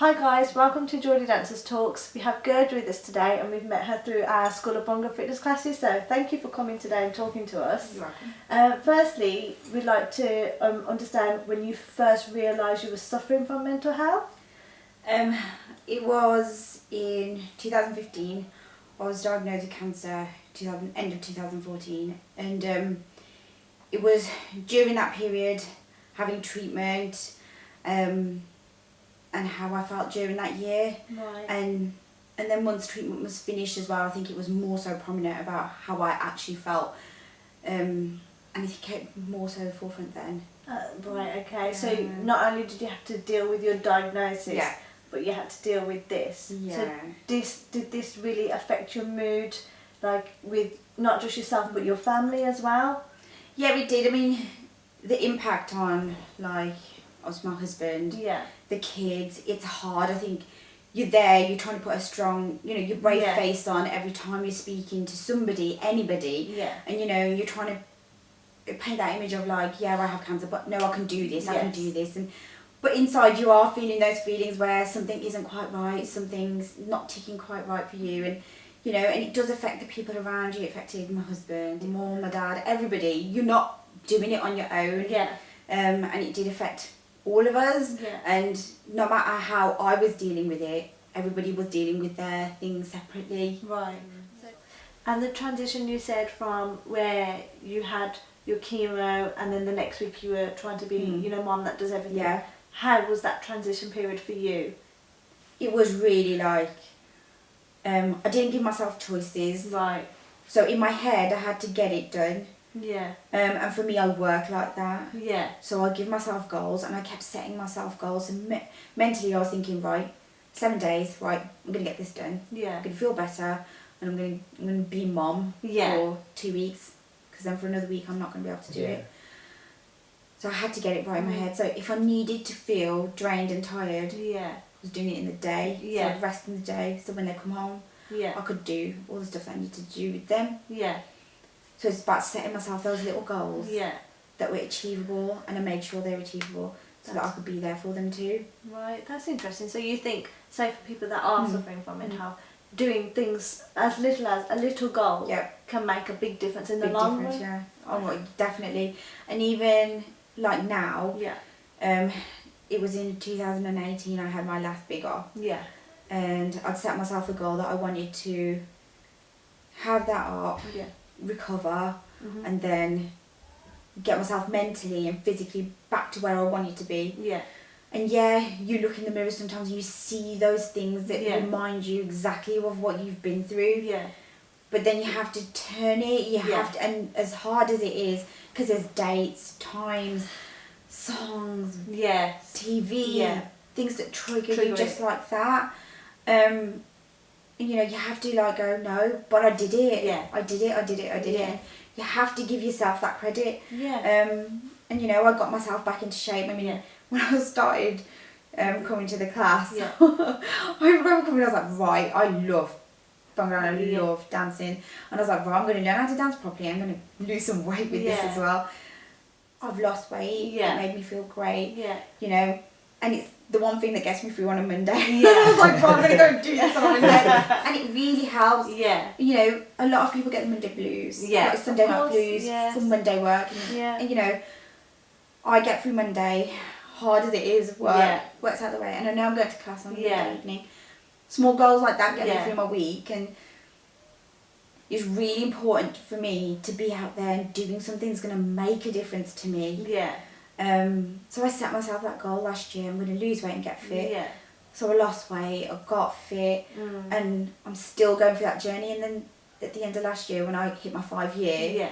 Hi guys, welcome to Jodi Dancers Talks. We have Gurj with us today and we've met her through our School of Bongo Fitness classes, so thank you for coming today and talking to us. You're welcome. Firstly, we'd like to understand when you first realised you were suffering from mental health. It was in 2015. I was diagnosed with cancer end of 2014, and it was during that period, having treatment, and how I felt during that year. Right. And then once treatment was finished as well, I think it was more so prominent about how I actually felt, and it came more so the forefront then. Right, okay. So not only did you have to deal with your diagnosis, but you had to deal with this. Yeah. So did this really affect your mood, like with not just yourself but your family as well? Yeah, it did. I mean, the impact on my husband, the kids, it's hard. I think you're there, you're trying to put a strong, your brave face on every time you're speaking to somebody, anybody, and you're trying to paint that image of I have cancer, but no, I can do this, I can do this, but inside you are feeling those feelings where something isn't quite right, something's not ticking quite right for you, and and it does affect the people around you. It affected my husband, my mum, my dad, everybody. You're not doing it on your own, and it did affect all of us, and no matter how I was dealing with it, everybody was dealing with their things separately. Right. And the transition, you said, from where you had your chemo and then the next week you were trying to be mom that does everything. Yeah. How was that transition period for you? It was really I didn't give myself choices. Right. So in my head I had to get it done. Yeah. And for me, I work like that. Yeah. So I give myself goals, and I kept setting myself goals, and mentally I was thinking, right, 7 days, right, I'm gonna get this done. Yeah. I'm gonna feel better, and I'm gonna be mom for 2 weeks, because then for another week I'm not gonna be able to do it. So I had to get it right in my head. So if I needed to feel drained and tired, I was doing it in the day. So I'd rest in the day, so when they come home, I could do all the stuff that I needed to do with them. Yeah. So it's about setting myself those little goals that were achievable, and I made sure they were achievable so that I could be there for them too. Right, that's interesting. So you think, say for people that are suffering from mental health, doing things as little as a little goal can make a big difference in the long run? Yeah. Oh, definitely. And even like now, it was in 2018 I had my last big off. Yeah. And I'd set myself a goal that I wanted to have that up, recover, and then get myself mentally and physically back to where I wanted to be. Yeah. And you look in the mirror sometimes and you see those things that remind you exactly of what you've been through. Yeah. But then you have to turn it, you have to, and as hard as it is, because there's dates, times, songs, TV, things that trigger you just like that. You have to go, no, but I did it. Yeah. I did it. You have to give yourself that credit. Yeah. And I got myself back into shape. I mean, when I started coming to the class, I remember coming, I was like, right, I love bongo and I love dancing. And I was like, right, I'm going to learn how to dance properly. I'm going to lose some weight with this as well. I've lost weight. It made me feel great. Yeah. And it's the one thing that gets me through on a Monday. Yeah. I was like, well, I'm going to go and do this on a Monday. And it really helps. Yeah. A lot of people get the Monday blues. Yeah. Like Sunday night blues for Monday work. And, I get through Monday, hard as it is, works out the way. And I know I'm going to class on Monday evening. Small goals like that get me through my week. And it's really important for me to be out there and doing something that's going to make a difference to me. Yeah. So I set myself that goal last year. I'm going to lose weight and get fit. Yeah. So I lost weight, I got fit, and I'm still going through that journey. And then at the end of last year, when I hit my 5 year,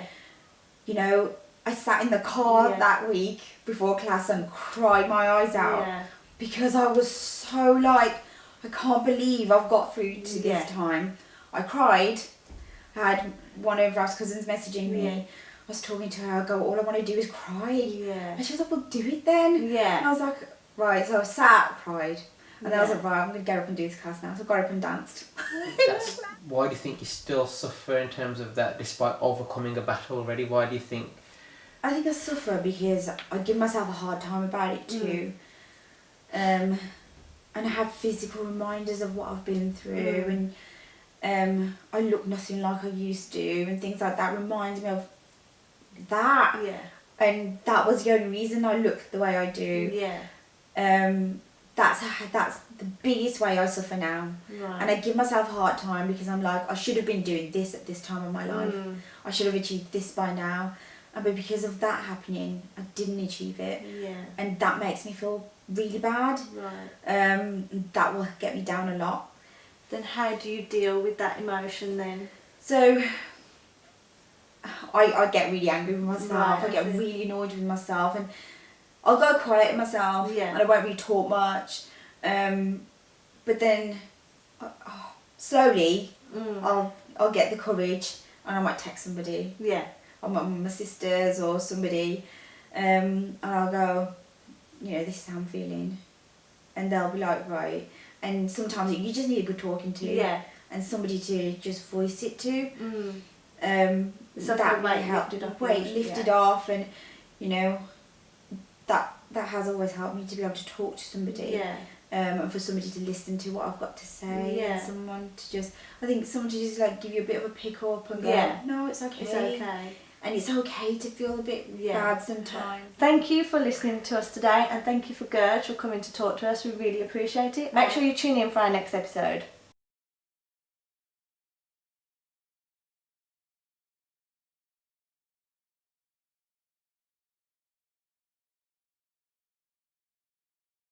I sat in the car that week before class and cried my eyes out because I was so I can't believe I've got through to this time. I cried. I had one of Ralph's cousins messaging me. I was talking to her, I go, all I want to do is cry. Yeah. And she was like, well, do it then. Yeah. And I was like, right. So I sat, cried. And then I was like, right, I'm going to get up and do this class now. So I got up and danced. Why do you think you still suffer in terms of that, despite overcoming a battle already? Why do you think? I think I suffer because I give myself a hard time about it too. and I have physical reminders of what I've been through, and I look nothing like I used to, and things like that reminds me of that. Yeah. And that was the only reason I look the way I do. Yeah. That's the biggest way I suffer now. Right. And I give myself a hard time because I'm like, I should have been doing this at this time of my life. I should have achieved this by now. But because of that happening, I didn't achieve it. Yeah. And that makes me feel really bad. Right. That will get me down a lot. Then how do you deal with that emotion then? So I get really angry with myself. Right, I get really annoyed with myself, and I'll go quiet in myself. Yeah. And I won't really talk much. But then slowly I'll get the courage, and I might text somebody. Yeah. Or my sisters or somebody, and I'll go, this is how I'm feeling, and they'll be like, right. And sometimes you just need a good talking to. Yeah. And somebody to just voice it to. So that weight helped. lifted off. Weight lifted off, and that has always helped me to be able to talk to somebody. Yeah. And for somebody to listen to what I've got to say. Yeah. And someone to just just like give you a bit of a pick up and go, no, it's okay. It's okay. And it's okay to feel a bit bad sometimes. Thank you for listening to us today, and thank you for Gurj for coming to talk to us. We really appreciate it. Make sure you tune in for our next episode.